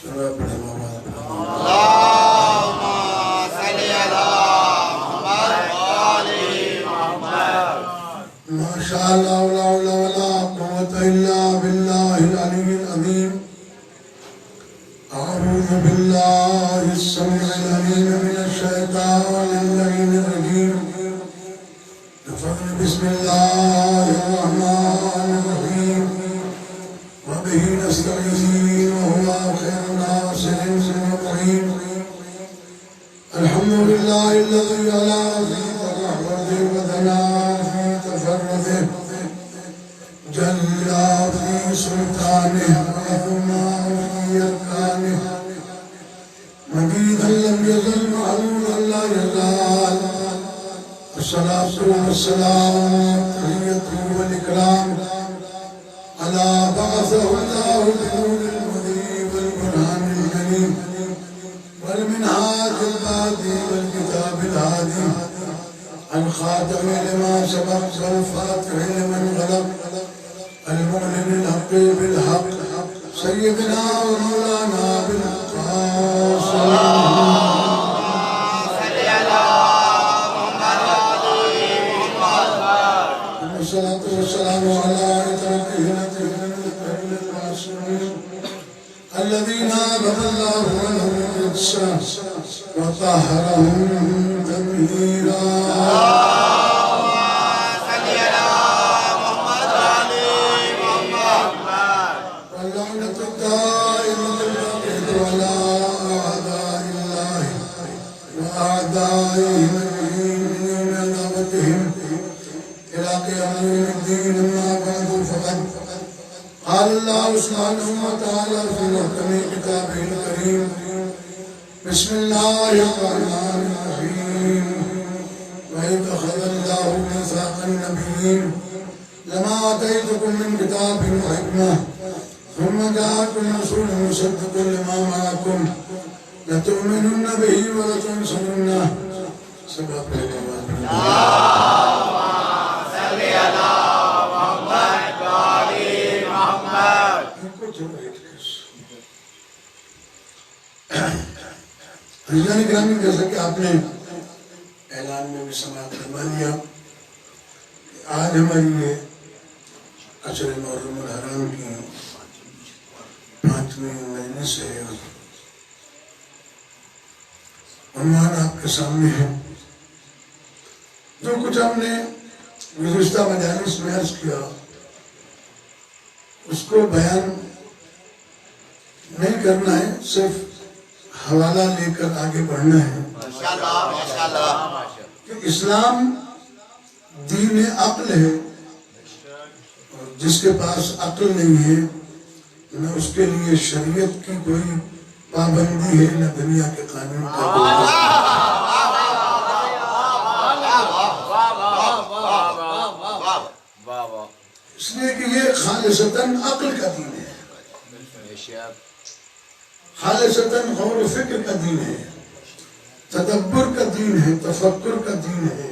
ماشاء اللہ لا حول ولا قوة الا باللہ العلی العظیم اعوذ باللہ السمیع العلیم من الشیطان اللعین الرجیم بسم اللہ الرحمن الرحیم وبہ نستعین وهو خیر ناصر ومعین الحمد للہ الذی علا فی تفرد وثنا فی تفرده جل فی سلطانه وعظما فی ارکانه مجیدا لم یزل معلوما لا یزال الصلاة والسلام تحیة والإکرام على بعثه الله بنور المهدي والبرهان الكريم والمنهاج البادي والكتاب الهادي الخاتم لما سبق والفاتح لمن غلق المعلن الحق بالحق سيدنا ومولانا بالقاسم والصلاة والسلام على عترته المعصومين الذين أذهب الله عنهم الرجس وطهرهم تطهيرا واللعنة الدائمة الباقية على أعداء الله وأعدائهم من عداوتهم إلى قيام يوم الدين. أما بعد فقد قال الله سبحانه وتعالى في محكم كتابه الكريم بسم الله الرحمن الرحيم وإذ أخذ الله ميثاق النبيين لما آتيتكم من كتاب وحكمة ثم جاءكم رسول مصدق لما معكم لتؤمنن به ولتنصرنه. سبحان عزیزان گرامی، جیسا کہ آپ نے اعلان میں بھی سماعت فرما دیا کہ آج ہماری یہ عشر محرم الحرام کی 5ویں مجلس ہے. عنوان آپ کے سامنے ہے. جو کچھ ہم نے گزشتہ مجالس میں عرض کیا اس کو بیان نہیں کرنا ہے، صرف حوالہ لے کر آگے بڑھنا ہے کہ اسلام دین عقل ہے، اور جس کے پاس عقل نہیں ہے نہ اس کے لیے شریعت کی کوئی پابندی ہے نہ دنیا کے قانون کا. اس لیے کہ یہ خالصتاً عقل کا دین ہے، خالصتاً غور و فکر کا دین ہے، تدبر کا دین ہے، تفکر کا دین ہے.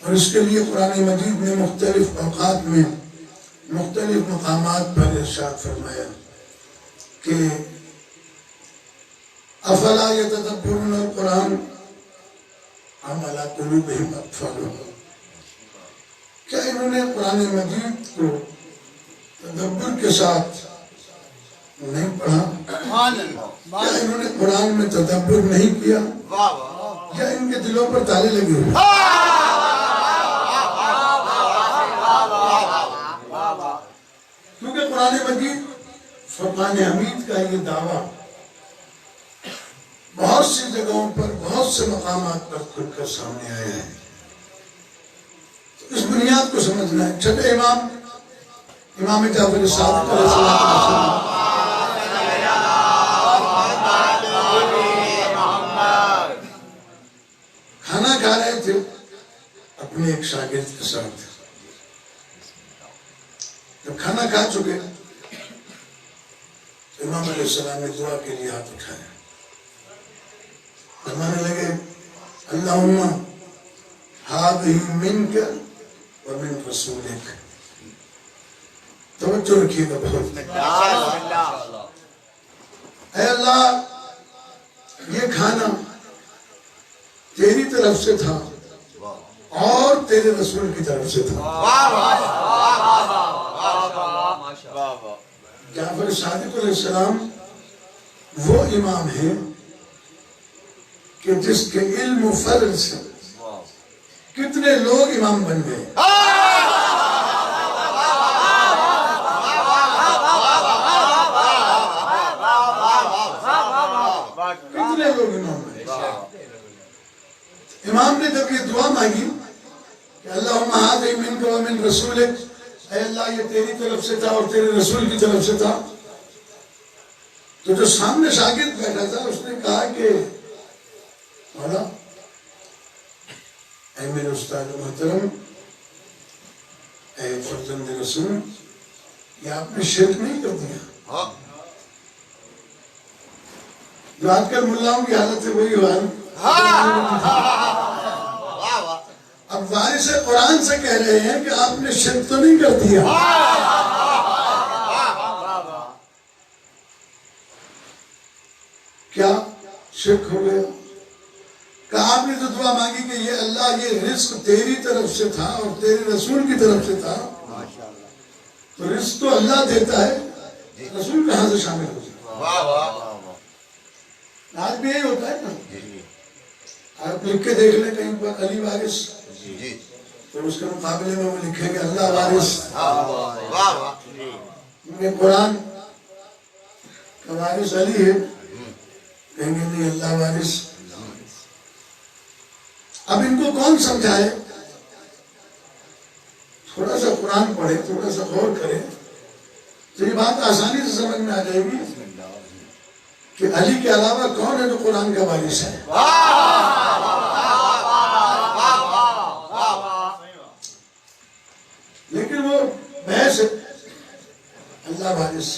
اور اس کے لیے قرآن مجید نے مختلف اوقات میں مختلف مقامات پر ارشاد فرمایا کہ افلا یتدبرون القرآن ام علی قلوبہم اقفالها. کیا انہوں نے قرآن مجید کو تدبر کے ساتھ نہیں پڑھا؟ کیا انہوں نے قرآن میں تدبر نہیں کیا؟ یا ان کے دلوں پر تالے لگے ہوئے؟ کیونکہ قرآن مجید فرقان حمید کا یہ دعویٰ بہت سی جگہوں پر بہت سے مقامات پر کھل کر سامنے آیا ہے. اس بنیاد کو سمجھنا ہے. چھٹے امام جعفر صادق علیہ السلام کھانا کھا رہے تھے اپنے ایک شاگرد کے ساتھ. جب کھانا کھا چکے امام علیہ السلام نے دعا کے لیے ہاتھ اٹھایا، فرمانے لگے اللہم ہذہ منک ومن رسولک. توجہ رکھیے گا بہت. اللہ یہ کھانا تیری طرف سے تھا اور تیرے رسول کی طرف سے تھا. جعفر صادق علیہ السلام وہ امام ہے کہ جس کے علم و فضل سے کتنے لوگ امام بن گئے. کتنے لوگ امام بن گئے. امام نے جب یہ دعا مانگی کہ اللہم ھذا منک و من رسولک، اے اللہ یہ تیری طرف سے تھا اور تیرے رسول کی طرف سے تھا، تو جو سامنے شاگرد بیٹھا تھا اس نے کہا کہ مولا اے میرے استاد محترم، اے فرزند رسول، یہ آپ نے شرک نہیں کر دیا؟ جو آج کل ملاؤں کی حالت ہے وہی ہوا. اب وارث قرآن سے کہہ رہے ہیں کہ آپ نے شرک تو نہیں کر دیا. کیا شرک ہو گیا؟ کہ آپ نے تو دعا مانگی کہ یہ اللہ یہ رزق تیری طرف سے تھا اور تیرے رسول کی طرف سے تھا، تو رزق تو اللہ دیتا ہے، رسول کہاں سے شامل ہو جائے؟ آج بھی یہی ہوتا ہے نا. آپ لکھ کے دیکھ لیں کہیں پر علی وارث، تو اس کے مقابلے میں وہ لکھیں گے اللہ وارث. کیونکہ قرآن کا وارث علی ہے، کہیں گے نہیں اللہ وارث. اب ان کو کون سمجھائے؟ تھوڑا سا قرآن پڑھے، تھوڑا سا غور کرے تو یہ بات آسانی سے سمجھ میں آ جائے گی کہ علی کے علاوہ کون ہے جو قرآن کا وارث ہے. لیکن وہ بحث ہے اللہ وارث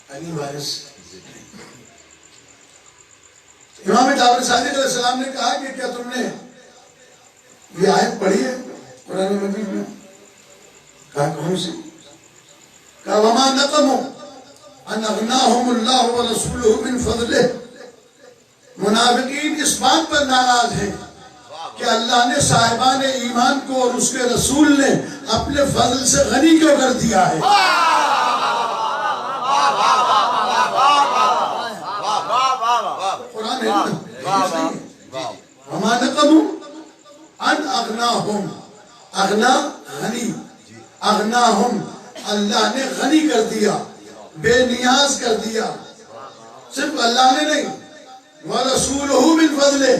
علی وارث. امام جعفر صادق علیہ السلام نے کہا کہ کیا تم نے یہ آیت پڑھی ہے قرآن مجید میں؟ کہا کون سی؟ کہا وما نقموا ان اغناهم اللہ ورسولہ من فضلہ. منافقین اس بات پر ناراض ہیں کہ اللہ نے صاحبان ایمان کو اور اس کے رسول نے اپنے فضل سے غنی کیوں کر دیا ہے. قرآن ہے وما نقموا ان اغناهم، اغنا غنی، اغناهم اللہ نے غنی کر دیا، بے نیاز کر دیا. صرف اللہ نے نہیں، وَرَسُولُهُ مِنْ فَضْلِهِ،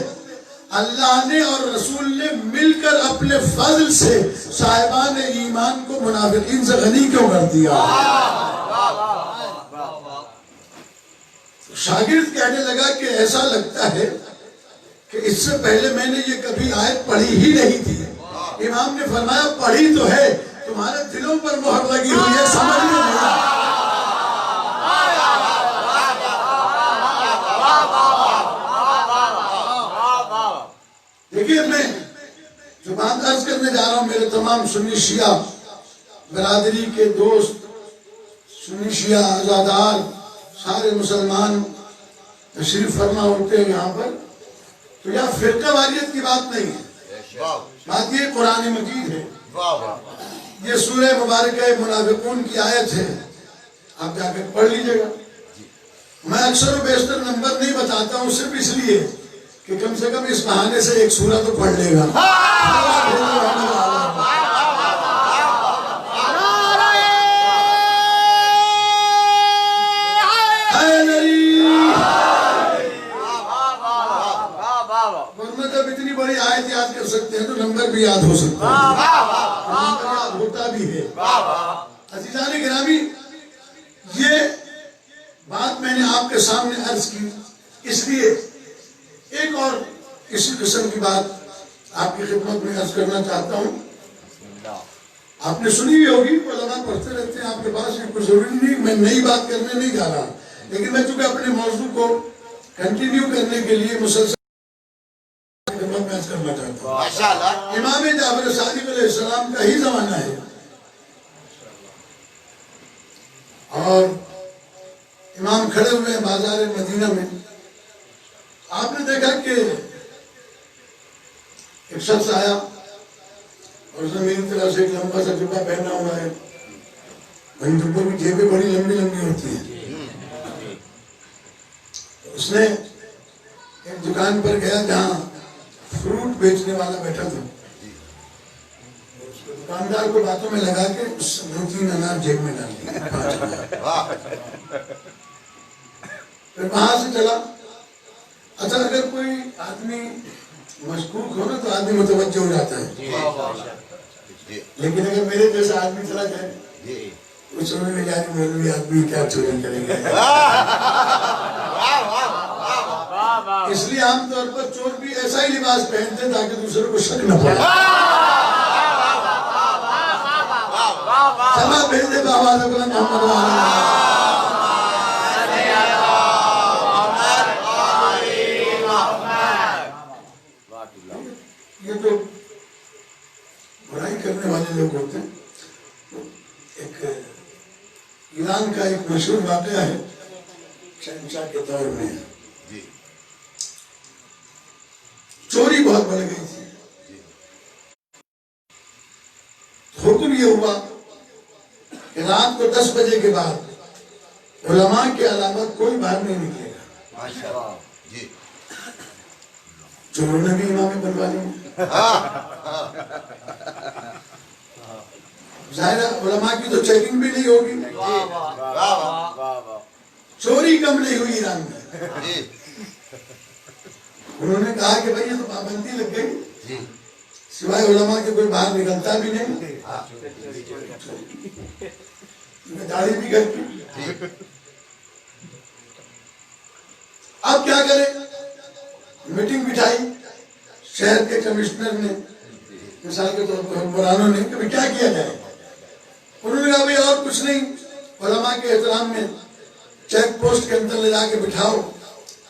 اللہ نے اور رسول نے مل کر اپنے فضل سے صاحبان ایمان کو منافقین سے غنی کیوں کر دیا. شاگرد کہنے لگا کہ ایسا لگتا ہے کہ اس سے پہلے میں نے یہ کبھی آیت پڑھی ہی نہیں تھی. امام نے فرمایا پڑھی تو ہے، تمہارے دلوں پر مہر لگی ہوئی ہے، سمجھ میں نہیں. دیکھیے میں جو بات عرض کرنے جا رہا ہوں، میرے تمام سنی شیعہ برادری کے دوست، سنی شیعہ عزادار، سارے مسلمان تشریف فرما ہوتے ہیں یہاں پر، تو یہاں فرقہ واریت کی بات نہیں ہے، بات یہ قرآن مجید ہے. یہ سورہ مبارکہ منافقون کی آیت ہے، آپ جا کر پڑھ لیجئے گا. میں اکثر و بیشتر نمبر نہیں بتاتا ہوں صرف اس لیے کہ کم سے کم اس بہانے سے ایک سورہ تو پڑھ لے گا. ورنہ جب اتنی بڑی آیت یاد کر سکتے ہیں تو نمبر بھی یاد ہو سکتا ہے، نمبر یاد ہوتا بھی ہے. عزیزان گرامی، یہ بات میں نے آپ کے سامنے عرض کی اس لیے ایک اور اسی قسم کی بات آپ کی خدمت میں عرض کرنا چاہتا ہوں. آپ نے سنی بھی ہوگی، علماء پڑھتے رہتے ہیں آپ کے پاس، یہ کوئی ضروری نہیں، میں نئی بات کرنے نہیں جا رہا، لیکن میں چونکہ اپنے موضوع کو کنٹینیو کرنے کے لیے مسلسل خدمت میں عرض کرنا چاہتا ہوں. امام جعفر صادق علیہ السلام کا ہی زمانہ ہے، اور امام کھڑے ہوئے ہیں بازار مدینہ میں. آپ نے دیکھا کہ ایک شخص آیا اور اس نے میری طرح سے ایک لمبا سا جبہ پہنا ہوا ہے. بھائی جبوں کی جیبیں بڑی لمبی لمبی ہوتی ہیں. اس نے ایک دکان پر گیا جہاں فروٹ بیچنے والا بیٹھا تھا. دکاندار کو باتوں میں لگا کے اس 2-3 انار جیب میں ڈال دیا. پھر وہاں سے چلا. اچھا اگر کوئی آدمی مشکوک ہو نا تو آدمی متوجہ ہو جاتا ہے. لیکن اگر میرے جیسا آدمی چلا جائے وہ سمجھ میں جائے مولوی آدمی کیا چوری کریں گے. اس لیے عام طور پر چور بھی ایسا ہی لباس پہنتے ہیں تاکہ دوسروں کو شک نہ پڑے. سما بھیجے بابا محمد یہ تو برائی کرنے والے لوگ ہوتے ہیں. ایک ایران کا ایک مشہور واقعہ ہے شہنشاہ کے دور میں چوری بہت بڑھ گئی تھی. حکم یہ ہوا کہ رات کو 10 بجے کے بعد علماء کے علاوہ کوئی باہر نہیں نکلے گا. چوروں نے بھی امامیں بنوا لی. ظاہر علماء کی تو چیکنگ بھی نہیں ہوگی. چوری کم نہیں ہوئی ایران میں. انہوں نے کہا کہ بھائی یہ تو پابندی لگ گئی سوائے علماء کے کوئی باہر نکلتا بھی نہیں. داڑھی بھی گھر کی. اب کیا کریں؟ میٹنگ بٹھائی شہر کے کمشنر نے مثال کے طور پر حکمرانوں نے کہ کیا کیا جائے. انہوں نے کہا بھائی اور کچھ نہیں علماء کے احترام میں چیک پوسٹ کے اندر لے جا کے بٹھاؤ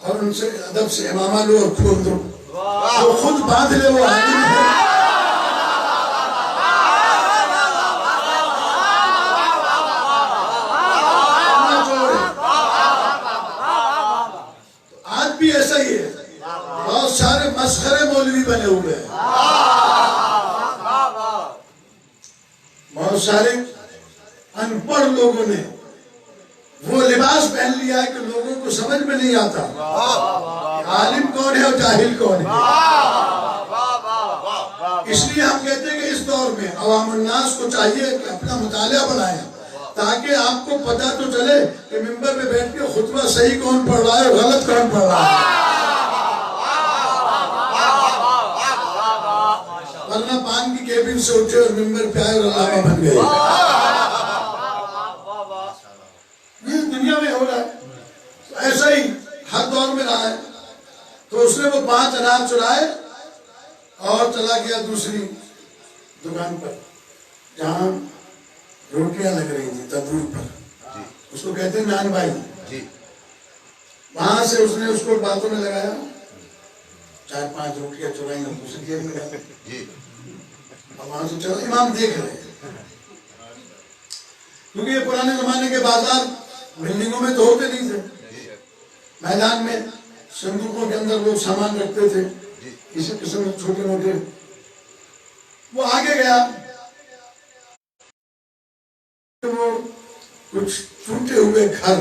اور ان سے ادب سے امامہ لو اور کھول دو. وہ خود باندھ لے وہ حاکم ہے. آج بھی ایسا ہی ہے. بہت سارے مسخرے مولوی بنے ہوئے ہیں. بہت سارے ان پڑھ لوگوں نے وہ لباس پہن لیا ہے کہ لوگوں کو سمجھ میں نہیں آتا عالم کون ہے اور جاہل کون ہے. اس لیے ہم کہتے ہیں کہ اس دور میں عوام الناس کو چاہیے کہ اپنا مطالعہ بنائیں تاکہ آپ کو پتہ تو چلے کہ ممبر پہ بیٹھ کے خطبہ صحیح کون پڑھ رہا ہے اور غلط کون پڑھ رہا ہے. ورنہ پان کی کیبن سے اٹھے اور ممبر پہ آئے اور علامہ بن گئے. یہ دنیا میں ہو رہا ہے. ایسا ہی ہر دور میں رہا ہے. تو اس نے وہ 5 انار چرائے اور چلا گیا دوسری دکان پر جہاں روٹیاں لگ رہی تھی تندور پر. اس کو کہتے ہیں نان بھائی. وہاں سے اس نے اس کو باتوں میں لگایا 4-5 روٹیاں چرائیں گے دوسری جیب میں ڈال. اور وہاں سے چلا. امام دیکھ رہے کیونکہ یہ پرانے زمانے کے بازار بلڈنگوں میں تو ہوتے نہیں تھے. میدان میں صندوقوں کے اندر لوگ سامان رکھتے تھے کسی قسم کے چھوٹے موٹے. وہ آگے گیا وہ کچھ ٹوٹے ہوئے گھر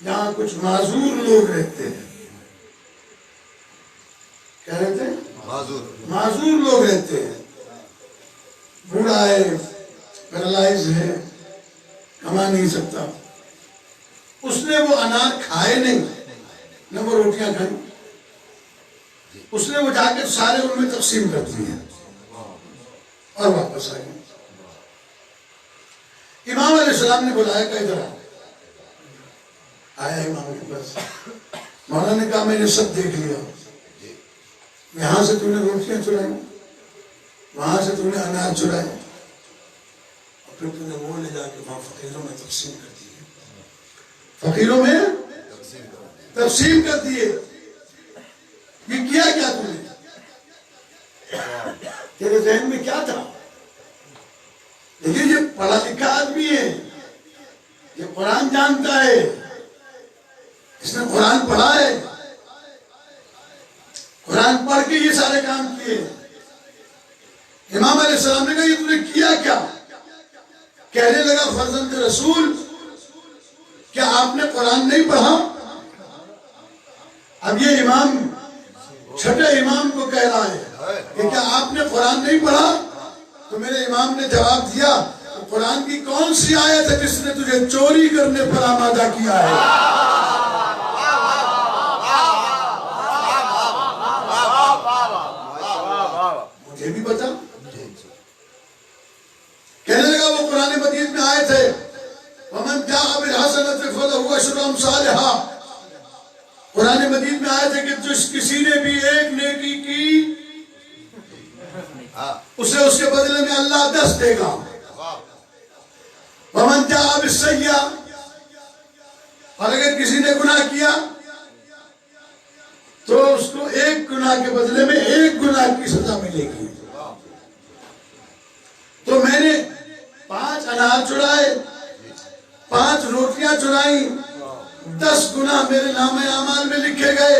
جہاں کچھ معذور لوگ رہتے ہیں. کیا رہتے ہیں؟ معذور لوگ رہتے ہیں. بوڑھا ہے پیرالائز ہے کما نہیں سکتا. اس نے وہ انار کھائے نہیں نہ وہ روٹیاں کھائیں. اس نے وہ جا کے سارے ان میں تقسیم کر دیے اور واپس آ گئے. امام علیہ السلام نے بلایا کہ ادھر آیا امام کے پاس. مولانا نے کہا میں نے سب دیکھ لیا. یہاں سے تم نے روٹیاں چرائیں وہاں سے تم نے انار چرائے اور پھر تم نے وہ لے جا کے وہاں فقیروں میں تقسیم کر دیے. فقیروں میں تقسیم کر دیے. یہ کیا کیا تم نے؟ تیرے ذہن میں کیا تھا؟ لیکن یہ پڑھا لکھا آدمی ہے. یہ قرآن جانتا ہے, اس نے قرآن پڑھا ہے, قرآن پڑھ کے یہ سارے کام کیے. امام علیہ السلام نے کہا یہ تم نے کیا کیا؟ کہنے لگا فرزند رسول کیا آپ نے قرآن نہیں پڑھا؟ اب یہ امام چھٹے امام کو کہہ رہا ہے کہ کیا آپ نے قرآن نہیں پڑھا؟ تو میرے امام نے جواب دیا قرآن کی کون سی آیت ہے جس نے تجھے چوری کرنے پر آمادہ کیا ہے؟ مجھے بھی بتا. کہنے لگا وہ قرآن مجید میں آئے تھے وَمَنْ جَاءَ بِالْحَسَنَةِ فَلَهُ عَشْرُ أَمْثَالِهَا. قرآن مجید میں آئے تھے کہ جس کسی نے بھی ایک نیکی کی اسے اس کے بدلے میں اللہ 10 دے گا. وَمَنْ جَاءَ بِالسَّيِّئَةِ, اور اگر کسی نے گناہ کیا تو اس کو ایک گناہ کے بدلے میں ایک گناہ کی سزا ملے گی. تو میں نے 5 انار چرائے, 5 روٹیاں چرائیں, 10 گناہ میرے نام اعمال میں لکھے گئے.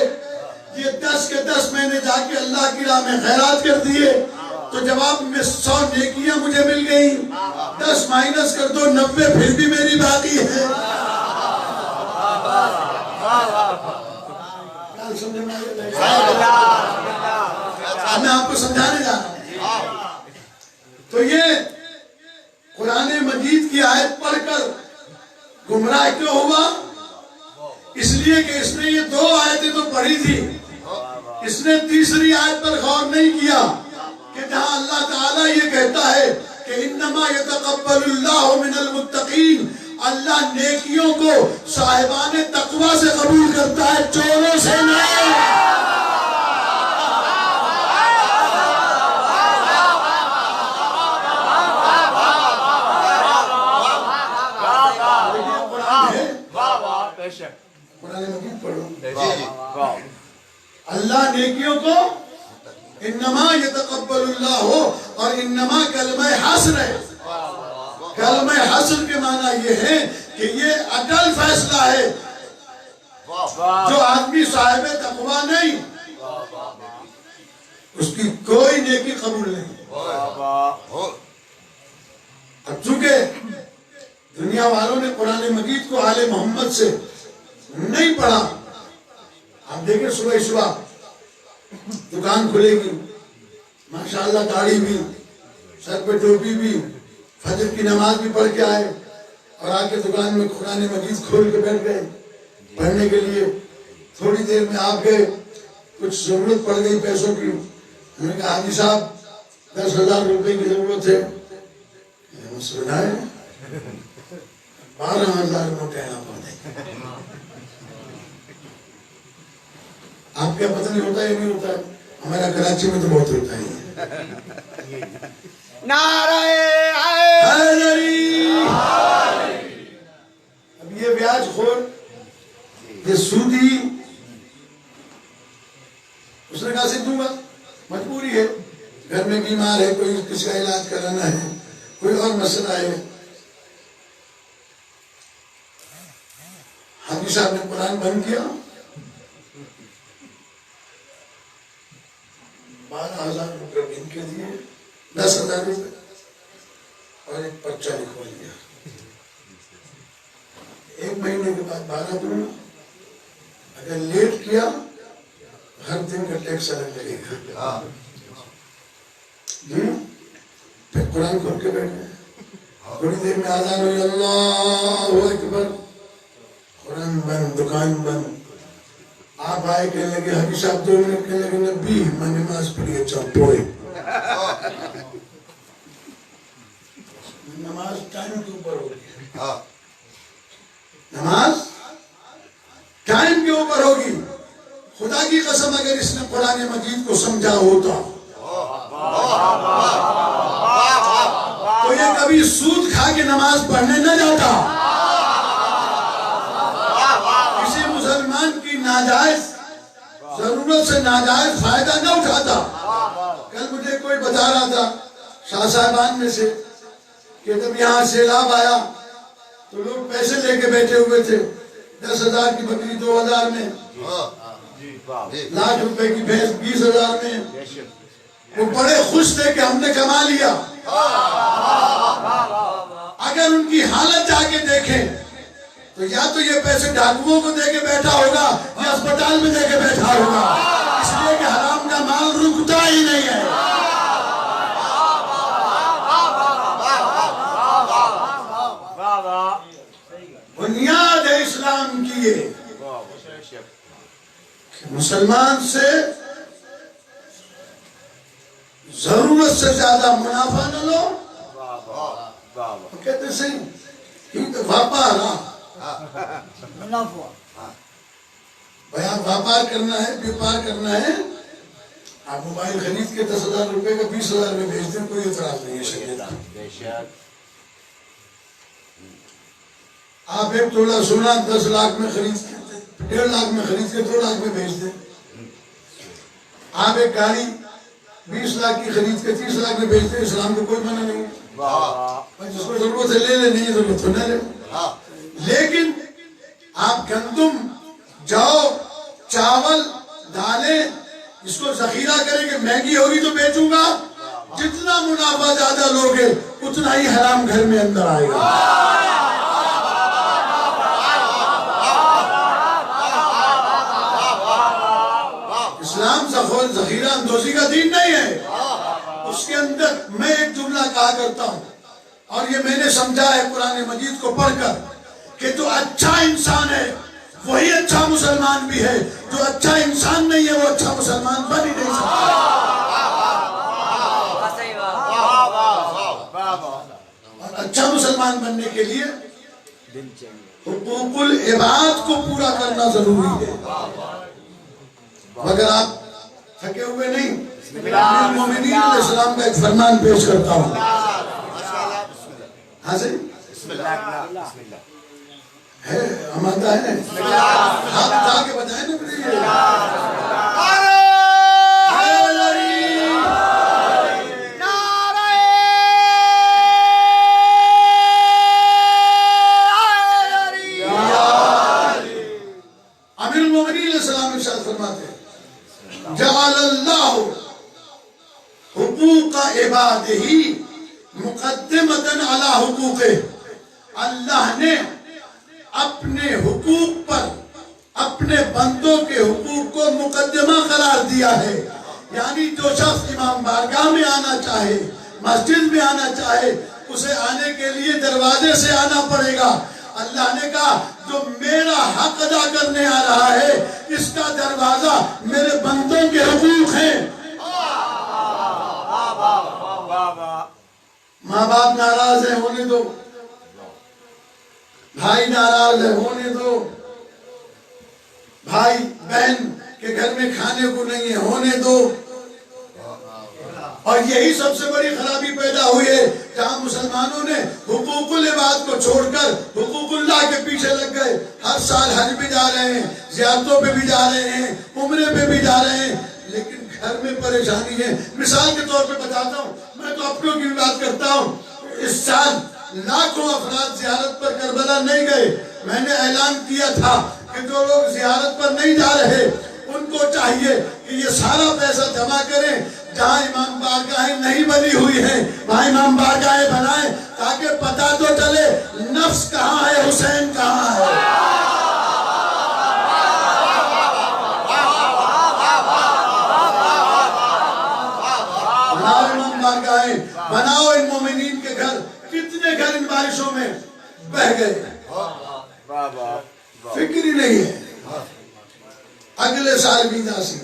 یہ 10 کے 10 میں نے جا کے اللہ کی راہ میں خیرات کر دیے تو جواب میں 100 نیکیاں مجھے مل گئیں. 10 مائنس کر دو 90 پھر بھی میری باقی ہے. میں آپ کو سمجھانے جا رہا ہوں. تو یہ قرآن مجید کی آیت پڑھ کر گمراہ کیوں ہوا؟ اس لیے کہ اس نے یہ 2 آیتیں تو پڑھی تھی, اس نے تیسری آیت پر غور نہیں کیا کہ جہاں اللہ تعالیٰ یہ کہتا ہے کہ انما یتقبل اللہ من المتقین, اللہ نیکیوں کو صاحبان تقوی سے قبول کرتا ہے, چوروں سے نہیں. قرآن مجید پڑھو. اللہ نیکیوں کو انما یتقبل اللہ ہو, اور انما کلمہ حصر ہے. کلمہ حصر کے معنی یہ ہے کہ یہ اٹل فیصلہ ہے. جو آدمی صاحب تقوی نہیں اس کی کوئی نیکی قبول نہیں. اب چونکہ دنیا والوں نے قرآن مجید کو آل محمد سے نہیں پڑھا, آپ دیکھیں صبح دکان کھلے گی, ماشاءاللہ داڑھی بھی, سر پہ ٹوپی بھی, فجر کی نماز بھی پڑھ کے آئے اور آ کے دکان میں قرآن مجید کھول کے بیٹھ گئے پڑھنے کے لیے. تھوڑی دیر میں آپ گئے, کچھ ضرورت پڑ گئی پیسوں کی, میں نے کہا حاجی صاحب 10,000 روپے کی ضرورت ہے. سنا ہے 12,000 نوٹ لینا پڑتے. آپ کیا پتہ نہیں ہوتا ہے نہیں ہوتا ہے, ہمارا کراچی میں تو بہت ہوتا ہے. نعرہ حیدری. اب یہ بیاج خور, یہ سودی, اس نے کہا سے دوں گا, مجبوری ہے, گھر میں بیمار ہے, کوئی کسی کا علاج کرانا ہے, کوئی اور مسئلہ ہے. حاجی صاحب نے قرآن بند کیا, 12,000 روپے ان کے دیے, 10,000 روپے اور ایک پرچہ لکھوا لیا. 1 مہینے کے بعد 12 دوں گا, اگر لیٹ کیا ہر دن کا ٹیکس الگ لگے گا. جی پھر قرآن کھول کے بیٹھ گئے. تھوڑی دیر میں آذان ہوئی, اللہ اکبر, قرآن بند, دکان بند. آپ آئے کہنے لگے حبیب صاحب 2 منٹ, کہنے لگے نبی میں نماز پڑھی. اچھا پوئے نماز ٹائم کے اوپر ہوگی, نماز ٹائم کے اوپر ہوگی. خدا کی قسم اگر اس نے قرآن مجید کو سمجھا ہوتا تو یہ کبھی سود کھا کے نماز پڑھنے نہ جاتا. کسی مسلمان کی ناجائز ضرورت سے ناجائز فائدہ نہ اٹھاتا. کل مجھے کوئی بتا رہا تھا شاہ صاحبان میں سے کہ جب یہاں سیلاب آیا تو لوگ پیسے لے کے بیٹھے ہوئے تھے، 10,000 کی بکری 2,000 میں، لاکھ روپے کی بھینس 20,000 میں، وہ بڑے خوش تھے کہ ہم نے کما لیا۔ اگر ان کی حالت جا کے دیکھیں تو یا تو یہ پیسے ڈاکوؤں کو دے کے بیٹھا ہوگا یا اسپتال میں دے کے بیٹھا ہوگا، اس لیے کہ حرام کا مال رکتا ہی نہیں ہے۔ بنیاد ہے اسلام کی یہ کہ مسلمان سے ضرورت سے زیادہ منافع نہ لو۔ کہتے صحیح ہی تو واپار، واپار کرنا ہے، بیپار کرنا ہے۔ آپ موبائل خرید کے 10,000 روپے کا 20,000 میں بھیج دیں، کوئی اعتراض نہیں ہے شریعت میں۔ آپ ایک تولا سونا 10 لاکھ میں خرید کے 1.5 لاکھ میں خرید کے 2 لاکھ میں بھیج دیں۔ آپ ایک گاڑی 20 لاکھ کی خرید کے 30 لاکھ میں بھیج دیں، اسلام کو کوئی منع نہیں ہے۔ جس کو ضرورت ہے لے لے، نہیں ضرورت تو نہ لے۔ لیکن آپ گندم، جو، چاول، دالیں اس کو ذخیرہ کریں کہ مہنگی ہوگی تو بیچوں گا، جتنا منافع زیادہ لوگے اتنا ہی حرام گھر میں اندر آئے گا۔ اسلام ذخیرہ اندوزی کا دین نہیں ہے۔ اس کے اندر میں ایک جملہ کہا کرتا ہوں، اور یہ میں نے سمجھا ہے قرآن مجید کو پڑھ کر، کہ جو اچھا انسان ہے وہی اچھا مسلمان بھی ہے، جو اچھا انسان نہیں ہے وہ اچھا مسلمان بن ہی نہیں سکتا۔ اور اچھا مسلمان بننے کے لیے حقوق العباد کو پورا کرنا ضروری ہے۔ مگر آپ تھکے ہوئے نہیں، امیر المومنین علیہ السلام کا ایک فرمان پیش کرتا ہوں۔ ہاں جی ہے، آمادہ ہے، ہاتھ اٹھا کے بجائے نا پھر یہ امیر المومنین علیہ السلام ارشاد فرماتے ہیں، جعل اللہ حقوق عبادہ مقدمۃ علی حقوقہ، اللہ نے اپنے حقوق پر اپنے بندوں کے حقوق کو مقدمہ قرار دیا ہے۔ یعنی جو شخص امام بارگاہ میں آنا چاہے، مسجد میں آنا چاہے، اسے آنے کے لیے دروازے سے آنا پڑے گا۔ اللہ نے کہا جو میرا حق ادا کرنے آ رہا ہے اس کا دروازہ میرے بندوں کے حقوق ہیں۔ ماں باپ ناراض ہیں، ہونے دو۔ بھائی ناراض ہے، ہونے دو۔ بھائی بہن کے گھر میں کھانے کو نہیں ہے، ہونے دو۔ اور یہی سب سے بڑی خرابی پیدا ہوئی ہے، جہاں مسلمانوں نے حقوق العباد کو چھوڑ کر حقوق اللہ کے پیچھے لگ گئے۔ ہر سال حج بھی جا رہے ہیں، زیارتوں پہ بھی جا رہے ہیں، عمرے پہ بھی جا رہے ہیں، لیکن گھر میں پریشانی ہے۔ مثال کے طور پہ بتاتا ہوں، میں تو اپنوں کی بات کرتا ہوں، اس سال لاکھوں افراد زیارت پر کربلا نہیں گئے۔ میں نے اعلان کیا تھا کہ جو لوگ زیارت پر نہیں جا رہے ان کو چاہیے کہ یہ سارا پیسہ جمع کریں، جہاں امام بارگاہیں نہیں بنی ہوئی ہیں وہاں امام بارگاہیں بنائیں، تاکہ پتہ تو چلے نفس کہاں ہے، حسین کہاں ہے۔ بناؤ امام بارگاہیں، بناؤ ان مومنین کے گھر۔ کتنے گھر ان بارشوں میں بہ گئے، فکر ہی نہیں ہے۔ اگلے سال بھی ناسی،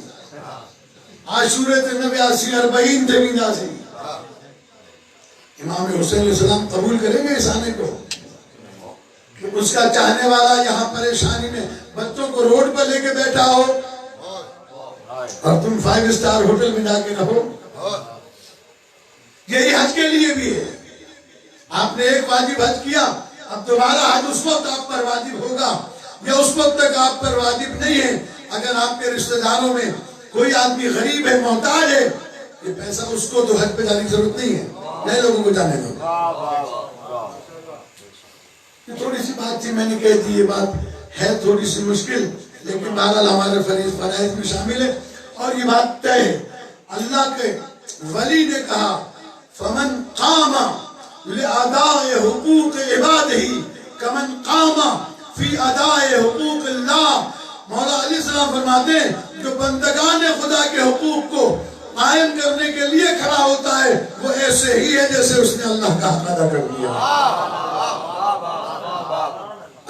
عاشورے تے 89 40 تے بھی ناسی۔ امام حسین علیہ السلام قبول کریں گے اس آنے کو کہ اس کا چاہنے والا یہاں پریشانی میں بچوں کو روڈ پر لے کے بیٹھا ہو اور تم 5 اسٹار ہوٹل میں جا کے رہو؟ یہی حج کے لیے بھی ہے۔ آپ نے ایک واجب حج کیا، اب دوبارہ حج اس وقت آپ پر واجب ہوگا، یا اس وقت تک آپ پر واجب نہیں ہے اگر آپ کے رشتہ داروں میں کوئی آدمی غریب ہے، محتاج ہے، یہ پیسہ اس کو تو حج پہ جانے کی ضرورت نہیں ہے، نئے لوگوں کو جانے دو۔ یہ تھوڑی سی بات تھی، میں نے کہہ دی، یہ بات ہے تھوڑی سی مشکل، لیکن بہرحال ہمارے فرائض میں شامل ہے اور یہ بات طے ہے۔ اللہ کے ولی نے کہا فمن قام لأداء حقوق عبادہ کمن قام فی اداء حقوق اللہ۔ مولا علیہ السلام فرماتے ہیں جو بندگان خدا کے حقوق کو قائم کرنے کے لیے کھڑا ہوتا ہے وہ ایسے ہی ہے جیسے اس نے اللہ کا حق ادا کر دیا۔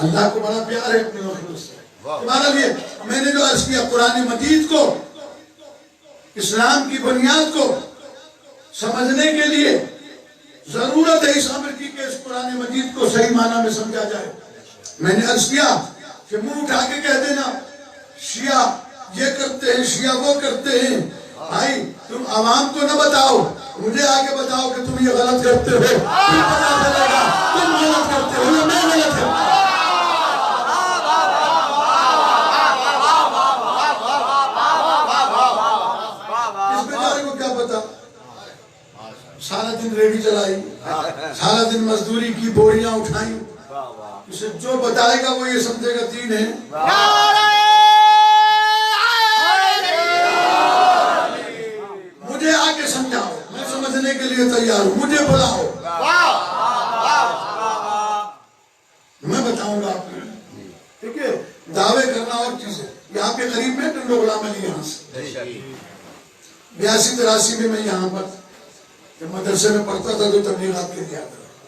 اللہ کو بڑا پیار ہے اپنے مخلوق سے۔ تمہارا لیے میں نے جو عرض کیا، قرآن مجید کو، اسلام کی بنیاد کو سمجھنے کے لیے ضرورت ہے اس عمر کی کہ اس قرآن مجید کو صحیح معنی میں سمجھا جائے۔ میں نے عرض کیا کہ منہ اٹھا کے کہہ دینا شیعہ یہ کرتے ہیں، شیعہ وہ کرتے ہیں، بھائی تم عوام کو نہ بتاؤ، مجھے آگے بتاؤ کہ تم یہ غلط کرتے ہو، پتہ چلے گا تم غلط کرتے ہو یا میں غلط کرتا ہوں۔ اس بیچارے کو کیا پتا، سارا دن ریڈی چلائی، سارا دن مزدوری کی، بوریاں اٹھائیں، اسے جو بتائے گا وہ یہ سمجھے گا دین ہے۔ مجھے آگے سمجھاؤ، میں سمجھنے کے لیے تیار ہوں، مجھے بلاؤ، میں بتاؤں گا آپ کو۔ ٹھیک ہے، دعوے کرنا اور چیز ہے۔ یہاں پہ قریب میں ٹنڈو غلام علی یہاں سے 82-83 میں میں یہاں پر جب مدرسے میں پڑھتا تھا تو تبلیغات کے دیا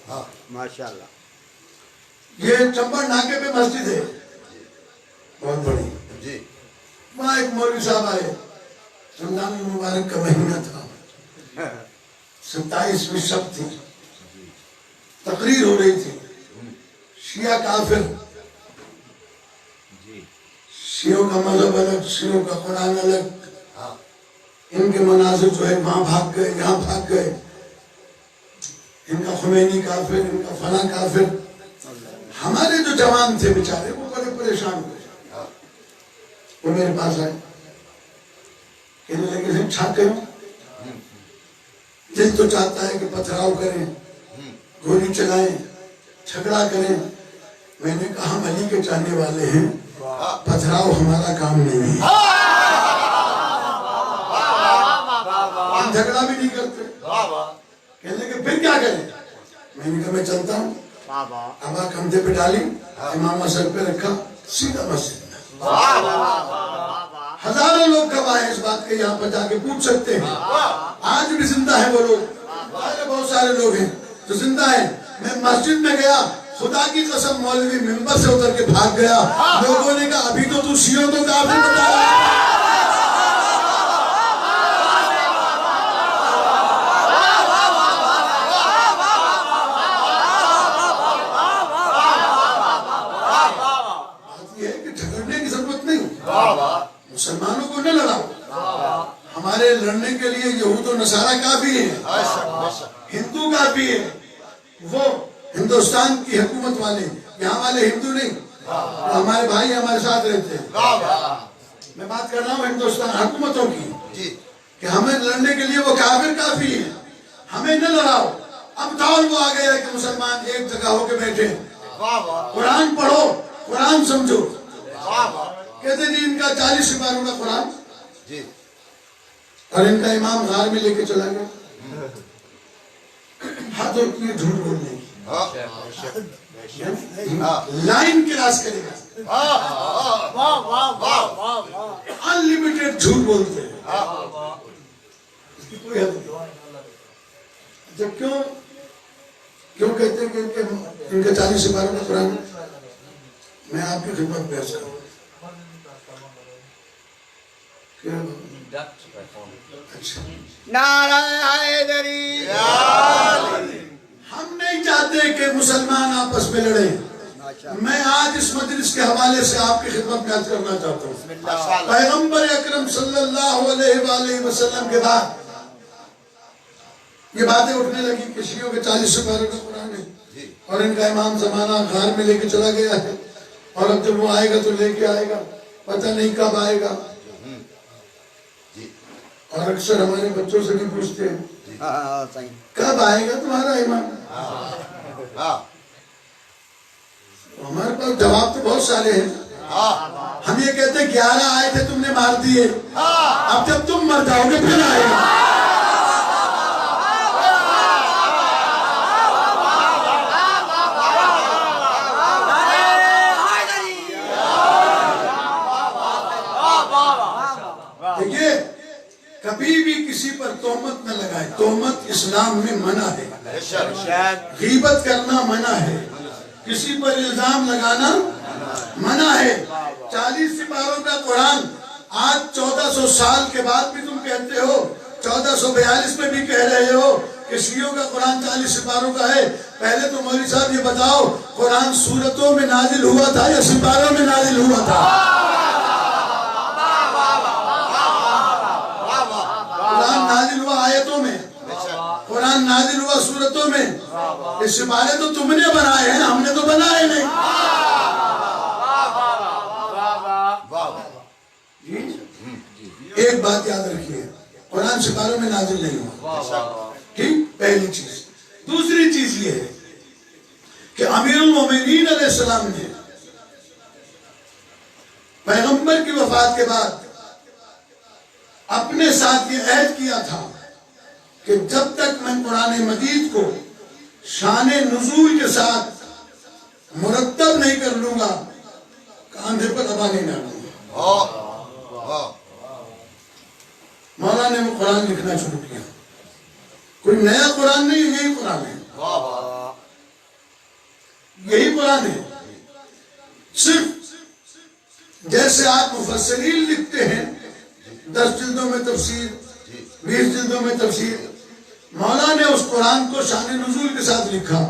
تھا۔ ماشاءاللہ۔ یہ چمبر ناکے پہ مسجد ہے بہت بڑی جی، وہاں ایک مولوی صاحب آئے، رمضان المبارک کا مہینہ تھا، 27ویں شب تھی، تقریر ہو رہی تھی، شیعہ کافر، شیعوں کا مذہب الگ، شیعوں کا قرآن الگ، ان کے مناظر جو ہے وہاں بھاگ گئے، یہاں بھاگ گئے، ان کا خمینی کافر، ان کا فلاں کافر۔ ہمارے جو جوان تھے بیچارے وہ بڑے پریشان ہوئے، وہ میرے پاس آئے، کہنے لگے ہیں چھا کروں، دل تو چاہتا ہے کہ پتھراؤ کریں، گولی چلائیں، جھگڑا کریں۔ میں نے کہا ہم علی کے چاہنے والے ہیں، پتھراؤ ہمارا کام نہیں ہے، ہم جھگڑا بھی نہیں کرتے۔ کہنے لگے پھر کیا کریں؟ میں نے کہا میں چلتا ہوں۔ ابا کندھے پہ ڈالی، امامہ سر پہ رکھا، سیدھا مسجد میں۔ ہزاروں لوگ گواہ ہیں اس بات کے، یہاں پر جا کے پوچھ سکتے ہیں، آج بھی زندہ ہیں وہ لوگ، بہت سارے لوگ ہیں جو زندہ ہیں۔ میں مسجد میں گیا، خدا کی قسم مولوی ممبر سے اتر کے بھاگ گیا، لوگوں نے کہا ابھی تو شیعوں کو کافر بتا رہا ہے۔ مسلمانوں کو نہ لڑاؤ، ہمارے لڑنے کے لیے یہود و نصارہ کافی ہیں، ہندو کافی ہے، وہ ہندوستان کی حکومت والے، یہاں والے ہندو نہیں، ہمارے بھائی ہمارے ساتھ رہتے ہیں۔ میں بات کر رہا ہوں ہندوستان حکومتوں کی کہ ہمیں لڑنے کے لیے وہ کافر کافی ہیں، ہمیں نہ لڑاؤ۔ اب دور وہ آ گیا ہے کہ مسلمان ایک جگہ ہو کے بیٹھے، قرآن پڑھو، قرآن سمجھو۔ کہتے ہیں ان کا 40 سپاروں کا قرآن اور ان کا امام غار میں لے کے چلا گیا، حد ہوتی ہے جھوٹ بولنے کی، لائن کراس کرے گا، انلیمیٹڈ جھوٹ بولتے ہیں، اس کی کوئی حد نہیں۔ جب کیوں کہتے ہیں کہ ان کا 40 سپاروں کا قرآن؟ میں آپ کی خدمت پیش کروں، نعرہ حیدری، ہم نہیں چاہتے کہ مسلمان آپس میں لڑیں۔ میں آج اس مجلس کے حوالے سے آپ کی خدمت میں عرض کرنا چاہتا ہوں، پیغمبر اکرم صلی اللہ علیہ وآلہ وسلم کے بعد یہ باتیں اٹھنے لگی کہ شیعوں کے 40 سپاروں کا قرآن ہے اور ان کا امام زمانہ غار میں لے کے چلا گیا ہے، اور اب جب وہ آئے گا تو لے کے آئے گا، پتہ نہیں کب آئے گا۔ اور اکثر ہمارے بچوں سے بھی پوچھتے ہیں کب آئے گا تمہارا امام؟ جواب تو بہت سارے ہیں. ہم یہ کہتے ہیں 11 آئے تھے تم نے مار دیے, اب جب تم مر جاؤ گے پھر آئے گا. دیکھیے کبھی بھی کسی پر تہمت نہ لگائے. تہمت اسلام میں منع ہے, غیبت کرنا منع ہے, کسی پر الزام لگانا منع ہے. 40 سپاروں کا قرآن آج 1400 سال کے بعد بھی تم کہتے ہو, 1442 میں بھی کہہ رہے ہو کہ شیعوں کا قرآن 40 سپاروں کا ہے. پہلے تو مولوی صاحب یہ بتاؤ قرآن سورتوں میں نازل ہوا تھا یا سپاروں میں نازل ہوا تھا؟ قرآن نازل ہوا آیتوں میں, قرآن نازل ہوا سورتوں میں. یہ سپارے تو تم نے بنائے ہیں, ہم نے تو بنائے نہیں. ایک بات یاد رکھیے, قرآن سپاروں میں نازل نہیں ہوا, ٹھیک, پہلی چیز. دوسری چیز یہ ہے کہ امیر المومنین علیہ السلام نے پیغمبر کی وفات کے بعد اپنے ساتھ یہ عہد کیا تھا کہ جب تک میں قرآن مجید کو شان نزول کے ساتھ مرتب نہیں کر لوں گا کاندھے پر ابا نہیں ڈالوں گا. مولا نے وہ قرآن لکھنا شروع کیا. کوئی نیا قرآن نہیں, یہی قرآن ہے, یہی قرآن ہے. صرف جیسے آپ مفسرین لکھتے ہیں 10 جلدوں میں تفسیر, 20 جلدوں میں تفسیر, مولا نے اس قرآن کو شان نزول کے ساتھ لکھا.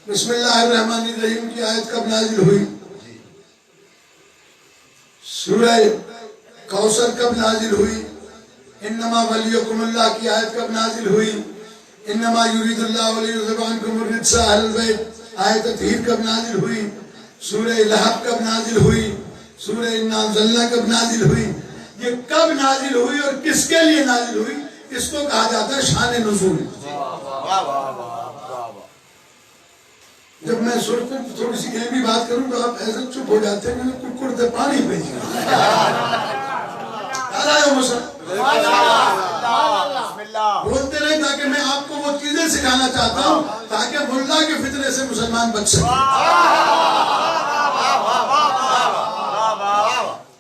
بسم اللہ الرحمن الرحیم کی آیت کب نازل ہوئی, سورہ کوثر کب نازل ہوئی, انما ولیکم اللہ کی آیت کب نازل ہوئی, انما یرید اللہ لیذھب عنکم الرجس اہل البیت آیت تطہیر کب نازل ہوئی, سورہ لہب کب نازل ہوئی, سورہ انا انزلنا کب نازل ہوئی. یہ کب نازل ہوئی اور کس کے لیے نازل ہوئی, اس کو کہا جاتا ہے شان نزول. جب میں سوچتا ہوں تھوڑی سی علمی بات کروں تو آپ ایسے چپ ہو جاتے ہیں, ککڑ سے پانی بھیج بولتے رہے تاکہ میں آپ کو وہ چیزیں سکھانا چاہتا ہوں تاکہ ملا کے فتنے سے مسلمان بچ سکے.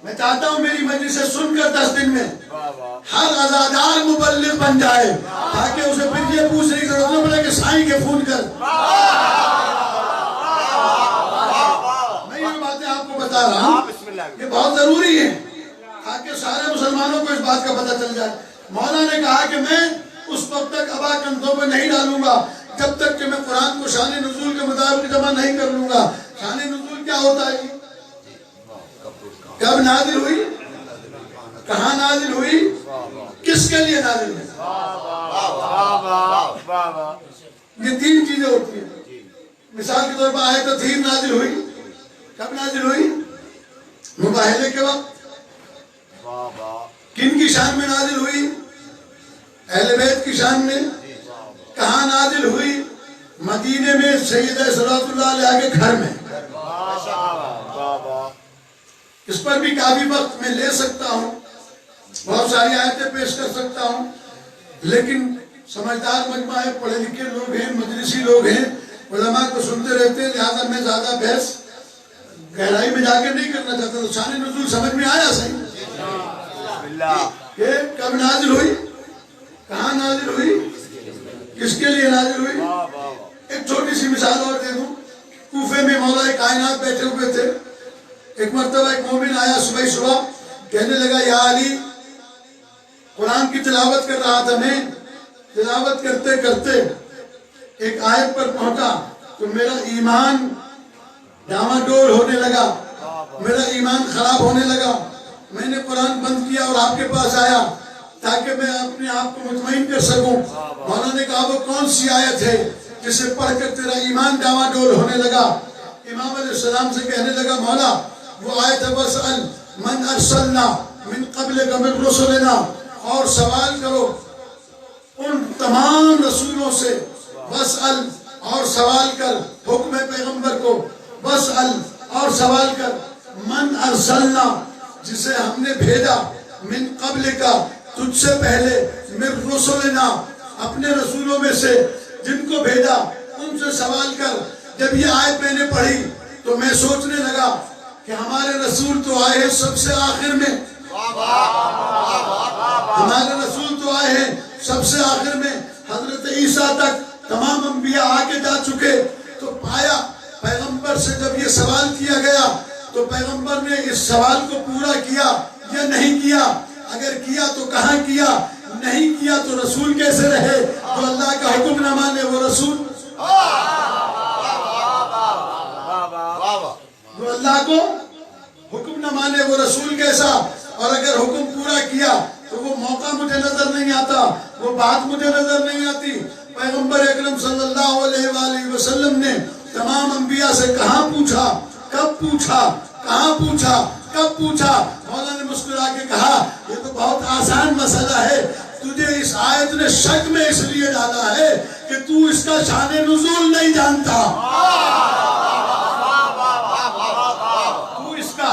میں چاہتا ہوں میری مجلس سے سن کر 10 دن میں ہر عزادار مبلغ بن جائے تاکہ اسے پھر یہ پوچھنے کی ضرورت نہ پڑے کہ سائیں کے فون کر. میں یہ باتیں آپ کو بتا رہا ہوں, یہ بہت ضروری ہے تاکہ سارے مسلمانوں کو اس بات کا پتہ چل جائے. مولا نے کہا کہ میں اس وقت تک ابا کندھوں پہ نہیں ڈالوں گا جب تک کہ میں قرآن کو شان نزول کے مطابق جمع نہیں کر لوں گا. شان نزول کیا ہوتا ہے, کب نازل ہوئی, کہاں نازل ہوئی, کس کے لیے نازل ہوئی. یہ 3 چیزیں ہوتی ہیں. مثال کے طور پر آیت تطہیر نازل ہوئی, کب نازل ہوئی, مباہلے کے وقت. کن کی شان میں نازل ہوئی, اہل بیت کی شان میں. کہاں نازل ہوئی, مدینے میں سیدہ صلوات اللہ علیہ کے گھر میں. اس پر بھی کافی وقت میں لے سکتا ہوں, بہت ساری آیتیں پیش کر سکتا ہوں, لیکن سمجھدار مجمع ہے, پڑھے لکھے لوگ ہیں, مجلسی لوگ ہیں, علماء کو سنتے رہتے ہیں, لہذا میں زیادہ بحث گہرائی میں جا کے نہیں کرنا چاہتا. تو شان نزول سمجھ میں آیا صحیح کہ کب نازل ہوئی, کہاں نازل ہوئی, کس کے لیے نازل ہوئی. ایک چھوٹی سی مثال اور دے دوں. کوفے میں مولا کائنات بیٹھے ہوئے تھے. ایک مرتبہ ایک مومن آیا صبح کہنے لگا یا علی, قرآن کی تلاوت کر رہا تھا میں, تلاوت کرتے کرتے ایک آیت پر پہنچا تو میرا ایمان ڈاما ڈول ہونے لگا, میرا ایمان خراب ہونے لگا. میں نے قرآن بند کیا اور آپ کے پاس آیا تاکہ میں اپنے آپ کو مطمئن کر سکوں. مولانا نے کہا وہ کون سی آیت ہے جسے پڑھ کر تیرا ایمان ڈاما ڈول ہونے لگا. امام علیہ السلام سے کہنے لگا مولا وہ آیت ہے وَاسْأَلْ مَنْ أَرْسَلْنَا مِنْ قَبْلِكَ مِنْ رُسُلِنَا, اور سوال کرو ان تمام رسولوں سے. وَاسْأَلْ, اور سوال کر, حکم پیغمبر کو, وَاسْأَلْ اور سوال کر من ارسلنا جسے ہم نے بھیجا من قبل کا تجھ سے پہلے من رسولنا اپنے رسولوں میں سے جن کو بھیجا ان سے سوال کر. جب یہ آیت میں نے پڑھی تو میں سوچنے لگا کہ ہمارے رسول تو آئے ہیں سب سے آخر میں, ہمارے رسول تو آئے ہیں سب سے آخر میں, حضرت عیسیٰ تک تمام انبیاء آگے جا چکے. تو پایا پیغمبر سے جب یہ سوال کیا گیا تو پیغمبر نے اس سوال کو پورا کیا یا نہیں کیا؟ اگر کیا تو کہاں کیا؟ نہیں کیا تو رسول کیسے رہے؟ تو اللہ کا حکم نہ مانے وہ رسول, وہ اللہ کو حکم نہ مانے وہ رسول کیسا؟ اور اگر حکم پورا کیا تو وہ موقع مجھے نظر نہیں آتا, وہ بات مجھے نظر نہیں آتی. پیغمبر اکرم صلی اللہ علیہ وآلہ وسلم نے تمام انبیاء سے کہاں پوچھا, کب پوچھا, کہاں پوچھا, کب پوچھا؟ مولا نے مسکرا کے کہا یہ تو بہت آسان مسئلہ ہے, تجھے اس آیت نے شک میں اس لیے ڈالا ہے کہ تو اس کا شان نزول نہیں جانتا, تو اس کا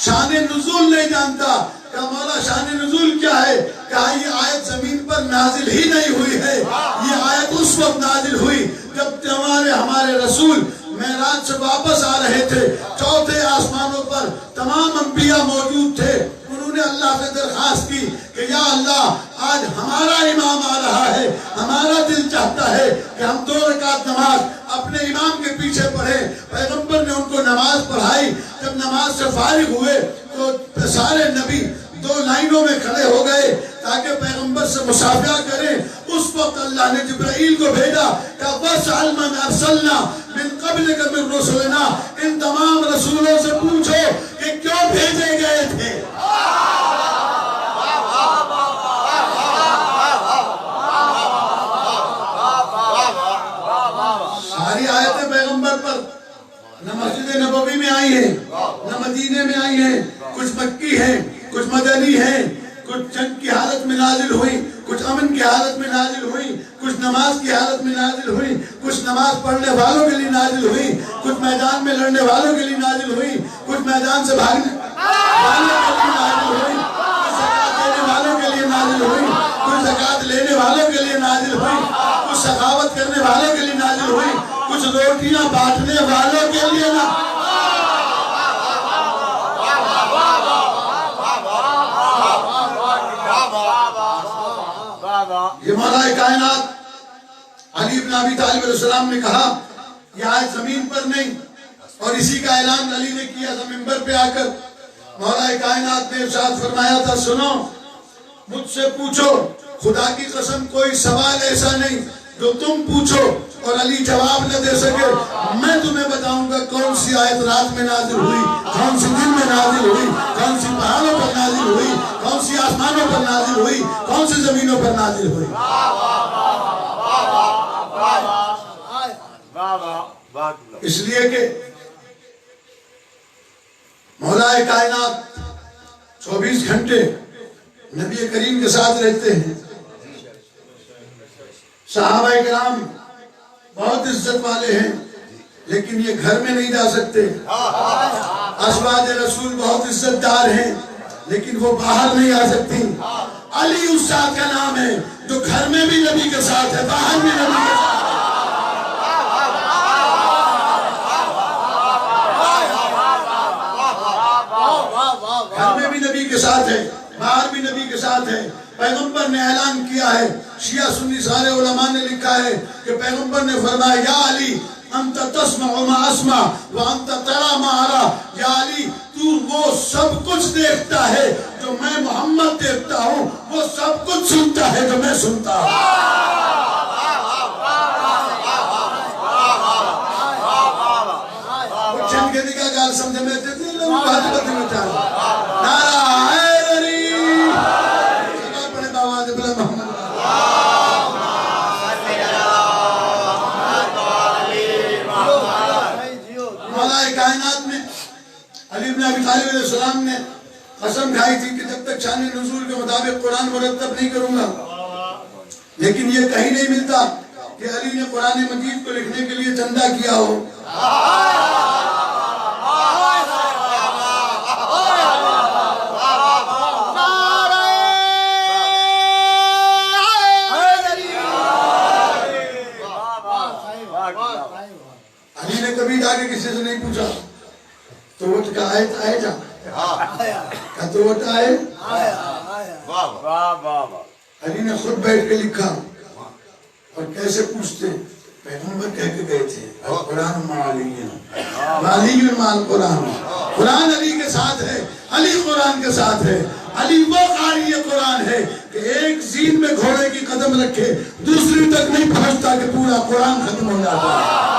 شان نزول نہیں جانتا. کہ مولا شان نزول کیا ہے؟ کہا یہ آیت زمین پر نازل ہی نہیں ہوئی ہے, یہ آیت اس وقت نازل ہوئی جب ہمارے رسول معراج سے واپس آ رہے تھے, چوتھے آسمانوں پر تمام انبیاء موجود تھے. انہوں نے اللہ سے درخواست کی کہ یا اللہ آج ہمارا امام آ رہا ہے, ہمارا دل چاہتا ہے کہ ہم 2 رکعت نماز اپنے امام کے پیچھے پڑھیں. پیغمبر نے ان کو نماز پڑھائی. جب نماز سے فارغ ہوئے تو سارے نبی 2 لائنوں میں کھڑے ہو گئے تاکہ پیغمبر سے مصافحہ کریں. اس وقت اللہ نے جبرائیل کو بھیجا کہ وَاسْأَلْ مَنْ أَرْسَلْنَا مِنْ قَبْلِكَ مِنْ رُسُلِنَا, ان تمام رسولوں سے پوچھو کہ کیوں بھیجے گئے تھے. ساری آیتیں پیغمبر پر نہ مسجد نبوی میں آئی ہیں نہ مدینے میں آئی ہیں, کچھ مکی ہیں, کچھ مدنی ہیں, کچھ جنگ کی حالت میں نازل ہوئی, کچھ امن کی حالت میں نازل ہوئی, کچھ نماز کی حالت میں نازل ہوئی, کچھ نماز پڑھنے والوں کے لیے نازل ہوئی, کچھ میدان میں لڑنے والوں کے لیے نازل ہوئی, کچھ میدان سے بھاگنے والوں کے لیے نازل ہوئی, کچھ زکوٰۃ دینے والوں کے لیے نازل ہوئی, کچھ زکوٰۃ لینے والوں کے لیے نازل ہوئی, کچھ سخاوت کرنے والوں کے لیے نازل ہوئی, کچھ روٹیاں بانٹنے والوں کے لیے یہ مولا کائنات علی بن ابی طالب علیہ السلام نے کہا یہ آیت زمین پر نہیں, اور اسی کا اعلان علی نے کیا تھا منبر پہ آ کر. مولا کائنات نے ارشاد فرمایا تھا سنو مجھ سے پوچھو, خدا کی قسم کوئی سوال ایسا نہیں جو تم پوچھو اور علی جواب نہ دے سکے. میں تمہیں بتاؤں گا کون سی آیت رات میں نازل ہوئی, کون سی دن میں نازل ہوئی, کون سی پہاڑوں پر نازل ہوئی, کون سی آسمانوں پر نازل ہوئی, کون سی زمینوں پر نازل ہوئی. اس لیے کہ مولا کائنات 24 گھنٹے نبی کریم کے ساتھ رہتے ہیں. صحابہ کرام بہت عزت والے ہیں لیکن یہ گھر میں نہیں جا سکتے. ازواج رسول بہت عزت دار ہیں لیکن وہ باہر نہیں آ سکتی. علی اس ذات کا نام ہے جو گھر میں بھی نبی کے ساتھ ہے, باہر بھی نبی کے ساتھ ہے. گھر میں بھی نبی کے ساتھ ہے, باہر بھی نبی کے ساتھ ہے. پیغمبر نے اعلان کیا ہے, شیعہ سنی سارے علماء نے لکھا ہے کہ پیغمبر نے فرمایا یا علی انت تسمع ما اسمع وانت ترى ما ارى. یا علی تو وہ سب کچھ دیکھتا ہے جو میں محمد دیکھتا ہوں, وہ سب کچھ سنتا ہے جو میں سنتا ہوں. چند کے دیکھا گال سمجھے میں دیتے ہیں لوگ بات بات میں چاہتا نعرہ حیدری سبا پڑھے باواد بلا محمد مولا کائنات میں علی بن ابی طالب علیہ السلام نے قسم کھائی تھی کہ جب تک شان نزول کے مطابق قرآن مرتب نہیں کروں گا. لیکن یہ کہیں نہیں ملتا کہ علی نے قرآن مجید کو لکھنے کے لیے چندہ کیا ہو. ابھی نے کبھی جا کے کسی سے نہیں پوچھا تو ووٹ کا آئے آئے جا کا تو ووٹ آئے علی نے خود بیٹھ کے لکھا اور کیسے پوچھتے پیغمبر کہہ کے گئے تھے قرآن علی مال قرآن قرآن علی کے ساتھ ہے علی قرآن کے ساتھ ہے علی وہ قاری قرآن ہے کہ ایک زین میں گھوڑے کی قدم رکھے دوسری تک نہیں پہنچتا کہ پورا قرآن ختم ہو جاتا ہے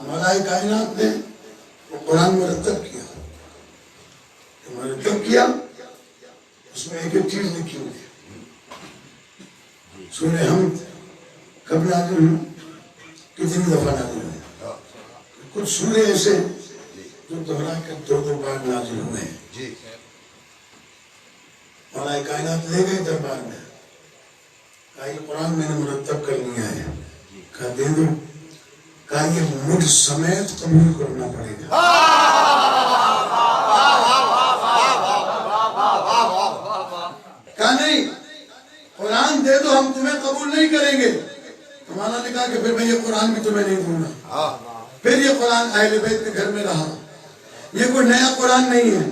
مولا کائنات نے وہ قرآن مرتب کیا اس میں ایک ایک چیز لکھی ہوئی سورہ حمد کب نازل ہوئی کتنی دفعہ نازل ہوئی کچھ سورے ایسے جو دہرا کر دو بار نازل ہوئے ہیں مولا کائنات لے گئے دربار میں کہا یہ قرآن میں نے مرتب کر لیا ہے کہا دے دو کہا یہ مجھ سمیت قبول کرنا پڑے گا کہا نہیں قرآن دے دو ہم تمہیں قبول نہیں کریں گے تو مولا نے کہا کہ پھر میں یہ قرآن بھی تمہیں نہیں دوں گا پھر یہ قرآن اہل بیت کے گھر میں رہا یہ کوئی نیا قرآن نہیں ہے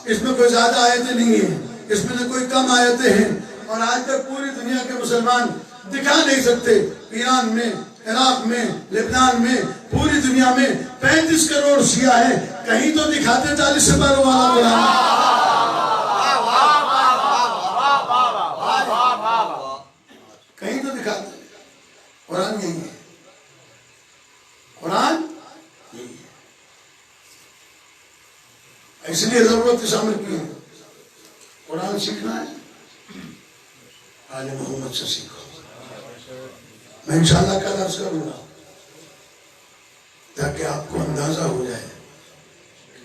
اس میں کوئی زیادہ آیتیں نہیں ہیں اس میں نہ کوئی کم آیتیں ہیں اور آج تک پوری دنیا کے مسلمان دکھا نہیں سکتے ایران میں عراق میں لبنان میں پوری دنیا میں 35 کروڑ شیعہ ہیں کہیں تو دکھاتے 40 سپاروں والا قرآن کہیں تو دکھاتے قرآن یہی ہے قرآن یہی ہے اس لیے ضرورت شامل کی ہے قرآن سیکھنا ہے آل محمد سے سیکھو میں انشاءاللہ کل عرض کروں گا تاکہ آپ کو اندازہ ہو جائے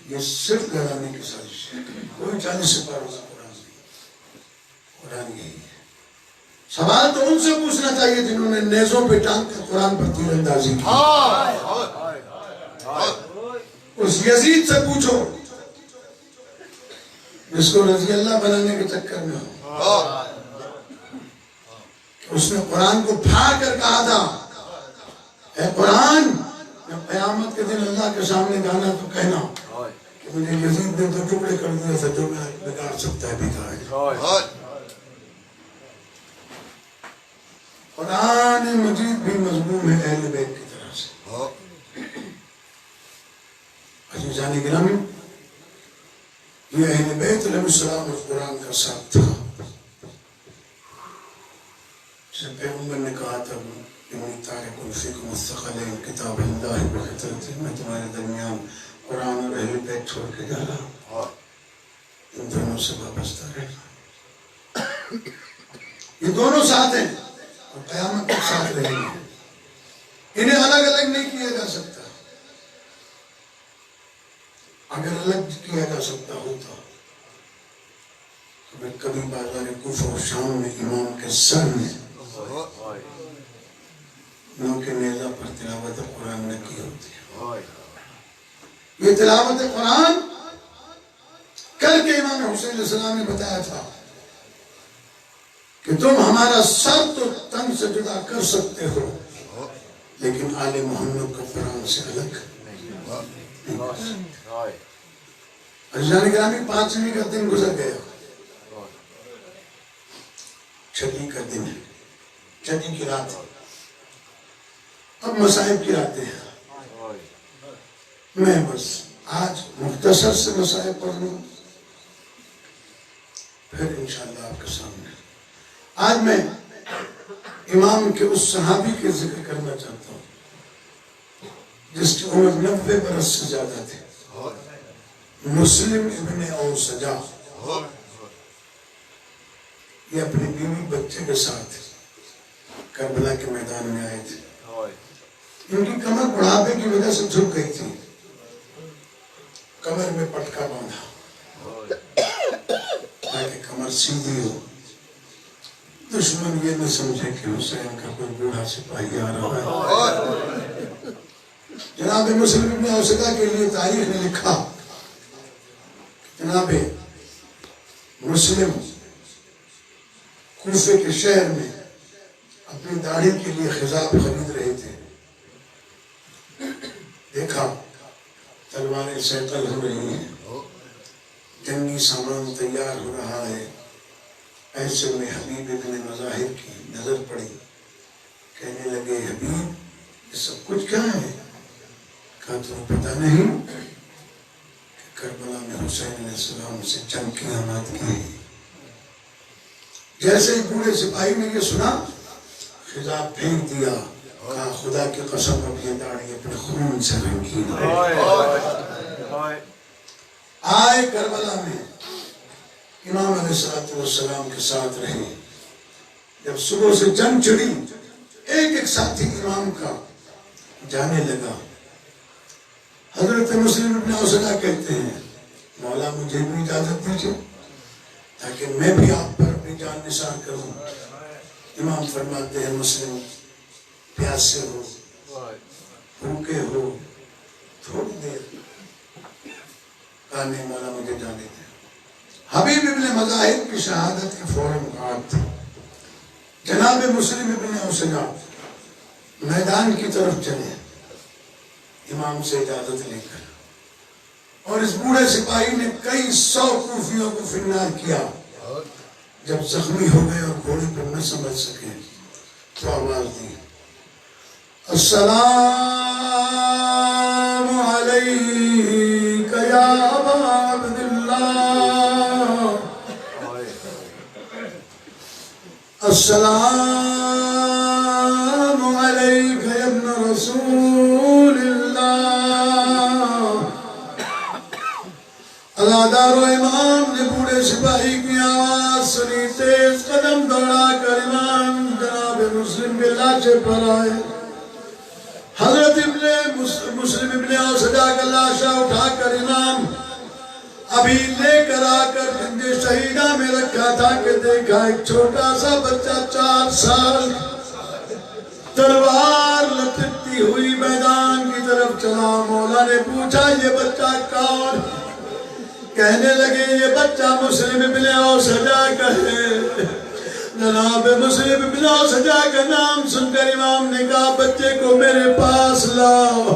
یہ صرف گھرانے کی سازش ہے کوئی 40 سپاروں کا قرآن نہیں قرآن یہی ہے سوال تو ان سے پوچھنا چاہیے جنہوں نے نیزوں پہ ٹانگ کے قرآن پر تیر اندازی کی اس یزید سے پوچھو جس کو رضی اللہ بنانے کے چکر میں ہو اس نے قرآن کو پھاڑ کر کہا تھا اے قرآن جب قیامت کے دن اللہ کے سامنے جانا تو کہنا کہ مجھے یزید نے تو ٹکڑے کر دیا تھا جو میں بگاڑ سکتا ہے بگاڑ قرآن مجید بھی مضمون ہے اہل بیت کی طرح سے عزیزان گرامی یہ اہل بیت علیہ السلام اور قرآن کا ساتھ تھا جب پیغمبر نے کہا تھا انی تارک فیکم الثقلین کتاب اللہ بخطرت میں تمہارے درمیان قرآن اور اہل بیت چھوڑ کے جا رہا ہوں ان دونوں سے وابستہ رہنا یہ دونوں ساتھ ہیں اور قیامت تک ساتھ رہیں گے انہیں الگ الگ نہیں کیا جا سکتا اگر الگ کیا جا سکتا ہوتا تو میں کبھی بازار کوفہ و شام میں امام کے سر میں نو کے نیزہ پر تلاوت قرآن نہ کی ہوتی یہ تلاوت قرآن کر کے امام حسین علیہ السلام نے بتایا تھا کہ تم ہمارا سر تو تن سے جدا کر سکتے ہو لیکن آل محمد کو قرآن سے الگ نہیں کر سکتے عزیزان گرامی 5ویں کا دن گزر گیا 6ویں کا دن ہے 6ویں کی رات اب مصائب کی راتیں ہیں میں بس آج مختصر سے مصائب پڑھ لوں پھر انشاءاللہ آپ کے سامنے آج میں امام کے اس صحابی کے ذکر کرنا چاہتا ہوں جس کی عمر 90 برس سے زیادہ تھی مسلم ابن اوسجا یہ اپنی بیوی بچے کے ساتھ کربلا کے میدان میں آئے تھے ان کی کمر بڑھاپے کی وجہ سے جھک گئی تھی کمر میں پٹکا باندھا تاکہ کمر سیدھی ہو دشمن یہ نہ سمجھے کہ حسین کا کوئی بوڑھا سپاہی آ رہا ہے جناب مسلم ابن اوسجا کے لیے تاریخ نے لکھا جناب مسلم کوفے کے شہر میں اپنی داڑھی کے لیے خضاب خرید رہے تھے. دیکھا تلواریں سیکل ہو رہی ہیں، جنگی سامان تیار ہو رہا ہے. ایسے میں حبیب ابن مظاہر کی نظر پڑی. کہنے لگے حبیب یہ سب کچھ کیا ہے؟ کہا تمہیں پتہ نہیں کہ کربلا میں حسین علیہ السلام سے جنگ قیامت کی. جیسے ہی بوڑھے سپاہی نے یہ سنا خضاب پھینک دیا. کہا خدا کی قسم اب یہ داڑھی اپنے خون سے رنگین ہے. آئے کربلا میں امام علیہ السلام کے ساتھ رہے. جب صبح سے جنگ چڑھی ایک ایک ساتھی امام کا جانے لگا. حضرت مسلم ابن اوسجہ کہتے ہیں مولا مجھے بھی اجازت دیجیے تاکہ میں بھی آپ پر اپنی جان نثار کروں. امام فرماتے ہیں مسلم پیاسے ہو بھوکے ہو تھوڑی دیر. کہا نہیں مولا مجھے جانے دیں. حبیب ابن مظاہر کی شہادت کے فوراً بعد جناب مسلم ابن اوسجہ میدان کی طرف چلے امام سے اجازت لے کر. اور اس بوڑھے سپاہی نے کئی 100 کوفیوں کو فنار کیا. جب زخمی ہو گئے اور گھوڑے پر نہ سمجھ سکے تو آواز دی السلام علیک یا ابا عبداللہ، السلام علیک یا ابن رسول اللہ. ازادار و امام نے بوڑھے سپاہی کی آواز سنی. تیز قدم دوڑا کر امام جناب مسلم کے لاشے پر آئے. حضرت مسلم ابن اوسجہ کا لاشا اٹھا کر امام ابھی لے کر آ کر جنگ شہیدہ میں رکھا تھا کہ دیکھا ایک چھوٹا سا بچہ 4 سال تلوار لٹکتی ہوئی میدان کی طرف چلا. مولا نے پوچھا یہ بچہ کون؟ کہنے لگے یہ بچہ مسلم ابن اوسجہ کا ہے. جناب مسلم ابن اوسجہ کا نام سن کر امام نے کہا بچے کو میرے پاس لاؤ.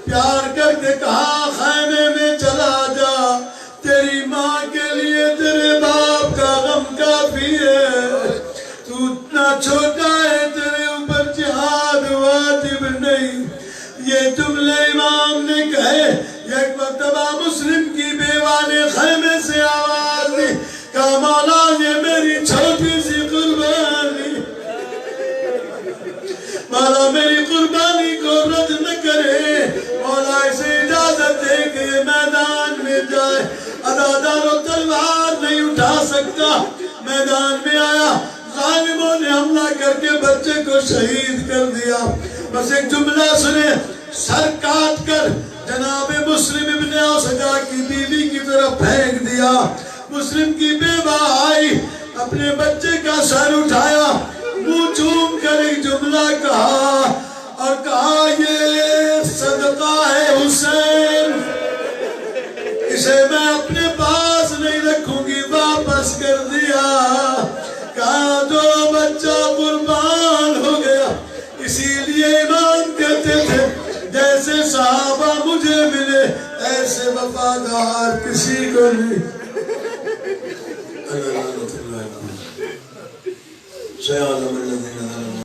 پیار کر کے کہا خیمے میں چلا جا. تیری ماں کے لیے تیرے باپ کا غم کافی ہے. تو اتنا چھوٹا ہے تیرے اوپر جہاد واجب نہیں. یہ جملے امام نے کہے. ایک مرتبہ مسلم کی بیوہ نے خیمے سے آواز دی کہا مولا یہ میری چھوٹی سی قربانی، مولا میری قربانی کو رد نہ کرے. مولا اسے اجازت دے کہ یہ میدان میں جائے. عدادار و تلوار نہیں اٹھا سکتا. میدان میں آیا. ظالموں نے حملہ کر کے بچے کو شہید کر دیا. بس ایک جملہ سنے. سر کاٹ کر جناب مسلم ابن اوسجہ کی بیوی کی طرف پھینک دیا. مسلم کی بیوہ آئی اپنے بچے کا سر اٹھایا منہ چوم کر ایک جملہ کہا اور کہا یہ صدقہ ہے حسین، اسے میں اپنے پاس نہیں رکھوں گی. واپس کر دیا. کہا جو بچہ قربان ہو گیا. اسی لیے امام کہتے تھے جیسے صحابہ مجھے ملے ایسے وفادار کسی کو نہیں. اللہ